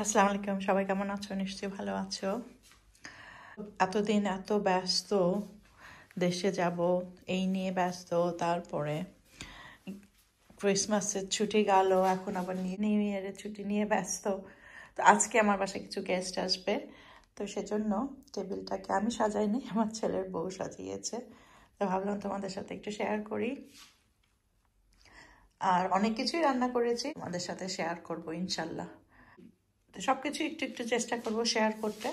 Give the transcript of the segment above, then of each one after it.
আসসালামু আলাইকুম, সবাই কেমন আছো? নিশ্চয়ই ভালো আছো। এতদিন এত ব্যস্ত, দেশে যাব এই নিয়ে ব্যস্ত। তারপরে ক্রিসমাসের ছুটি গেল, এখন আবার নিউ ইয়ারের ছুটি নিয়ে ব্যস্ত। তো আজকে আমার বাসায় কিছু গেস্ট আসবে, তো সেজন্য টেবিলটাকে আমি সাজাইনি, আমার ছেলের বউ সাজিয়েছে। তো ভাবলাম তোমাদের সাথে একটু শেয়ার করি। আর অনেক কিছুই রান্না করেছি, তোমাদের সাথে শেয়ার করব ইনশাল্লাহ। তো সব কিছু একটু একটু চেষ্টা করব শেয়ার করতে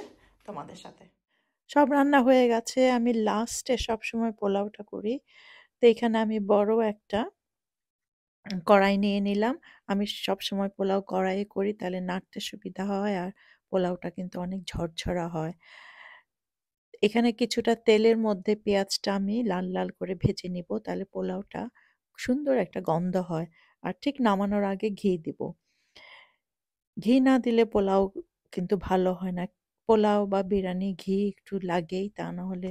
তোমাদের সাথে। সব রান্না হয়ে গেছে, আমি লাস্টে সবসময় পোলাওটা করি। তো এখানে আমি বড় একটা কড়াই নিয়ে নিলাম। আমি সবসময় পোলাও কড়াইয়ে করি, তাহলে নাড়তে সুবিধা হয় আর পোলাওটা কিন্তু অনেক ঝরঝরা হয়। এখানে কিছুটা তেলের মধ্যে পেঁয়াজটা আমি লাল লাল করে ভেজে নিব, তাহলে পোলাওটা সুন্দর একটা গন্ধ হয়। আর ঠিক নামানোর আগে ঘি দিব। ঘি না দিলে পোলাও কিন্তু ভালো হয় না। পোলাও বা বিরিয়ানি ঘি একটু লাগেই, তা না হলে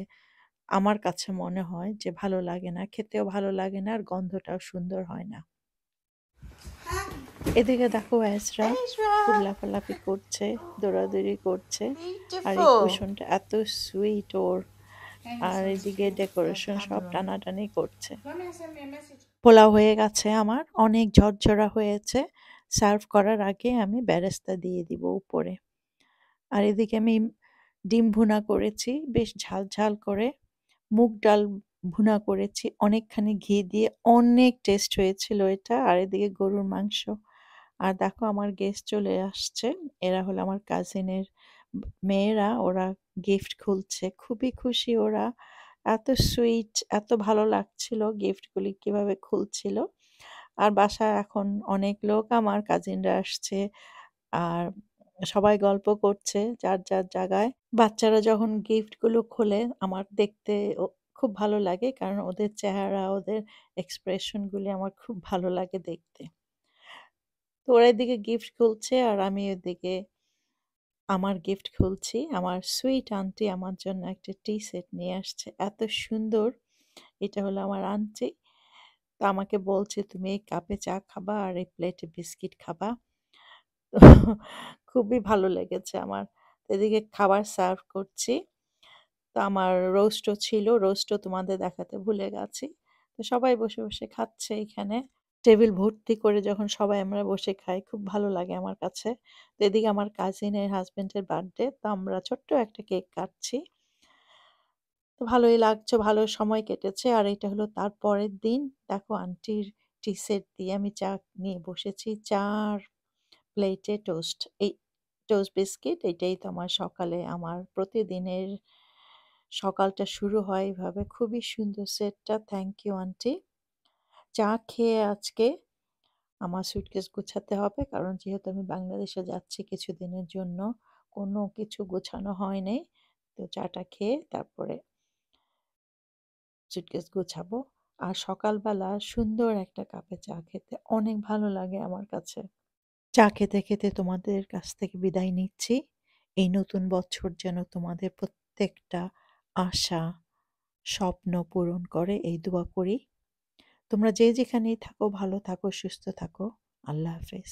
আমার কাছে মনে হয় যে ভালো লাগে না, খেতেও ভালো লাগে না আর গন্ধটাও সুন্দর হয় না। এদিকে দেখো এসরা খুব লাফালাফি করছে, দৌড়াদৌড়ি করছে। আর এই কুশনটা এত সুইট ওর। আর এদিকে ডেকোরেশন সব টানাটানি করছে। পোলাও হয়ে গেছে আমার, অনেক ঝরঝরা হয়েছে। সার্ভ করার আগে আমি বেরেস্তা দিয়ে দিব উপরে। আর এদিকে আমি ডিম ভুনা করেছি বেশ ঝাল ঝাল করে। মুগ ডাল ভুনা করেছি অনেকখানি ঘি দিয়ে, অনেক টেস্ট হয়েছিল এটা। আর এদিকে গরুর মাংস। আর দেখো আমার গেস্ট চলে আসছে, এরা হলো আমার কাজিনের মেয়েরা। ওরা গিফট খুলছে, খুবই খুশি ওরা। এত সুইট, এত ভালো লাগছিল গিফটগুলি কিভাবে খুলছিল। আর বাসায় এখন অনেক লোক, আমার কাজিনরা আসছে। আর সবাই গল্প করছে যার যার জায়গায়। বাচ্চারা যখন গিফটগুলো খোলে আমার দেখতে খুব ভালো লাগে, কারণ ওদের চেহারা, ওদের এক্সপ্রেশনগুলি আমার খুব ভালো লাগে দেখতে। তো ওরা এদিকে গিফট খুলছে আর আমি ওদিকে আমার গিফট খুলছি। আমার সুইট আন্টি আমার জন্য একটা টি সেট নিয়ে আসছে, এত সুন্দর। এটা হলো আমার আন্টি। তো আমাকে বলছে তুমি এই কাপে চা খাবা আর এই প্লেটে বিস্কিট খাবা। তো খুবই ভালো লেগেছে আমার। তো এদিকে খাবার সার্ভ করছি। তো আমার রোস্টও ছিল, রোস্টও তোমাদের দেখাতে ভুলে গেছি। তো সবাই বসে বসে খাচ্ছে এখানে, টেবিল ভর্তি করে যখন সবাই আমরা বসে খাই খুব ভালো লাগে আমার কাছে। তো এদিকে আমার কাজিনের হাজবেন্ডের বার্থডে, তো আমরা ছোট্ট একটা কেক কাটছি। তো ভালোই লাগছে, ভালো সময় কেটেছে। আর এটা হলো তার পরের দিন। দেখো আন্টির টি সেট দিয়ে আমি চা নিয়ে বসেছি, চার প্লেটে টোস্ট, এই টোস্ট বিস্কিট। এটাই তো আমার সকালে, আমার প্রতিদিনের সকালটা শুরু হয় এইভাবে। খুবই সুন্দর সেটটা, থ্যাংক ইউ আন্টি। চা খেয়ে আজকে আমার সুটকেস গুছাতে হবে, কারণ যেহেতু আমি বাংলাদেশে যাচ্ছি কিছুদিনের জন্য, কোনো কিছু গোছানো হয়নি। তো চাটা খেয়ে তারপরে সুটকেস গোছাবো। আর সকালবেলা সুন্দর একটা কাপে চা খেতে অনেক ভালো লাগে আমার কাছে। চা খেতে খেতে তোমাদের কাছ থেকে বিদায় নিচ্ছি। এই নতুন বছর যেন তোমাদের প্রত্যেকটা আশা, স্বপ্ন পূরণ করে, এই দোয়া করি। তোমরা যে যেখানেই থাকো ভালো থাকো, সুস্থ থাকো। আল্লাহ হাফেজ।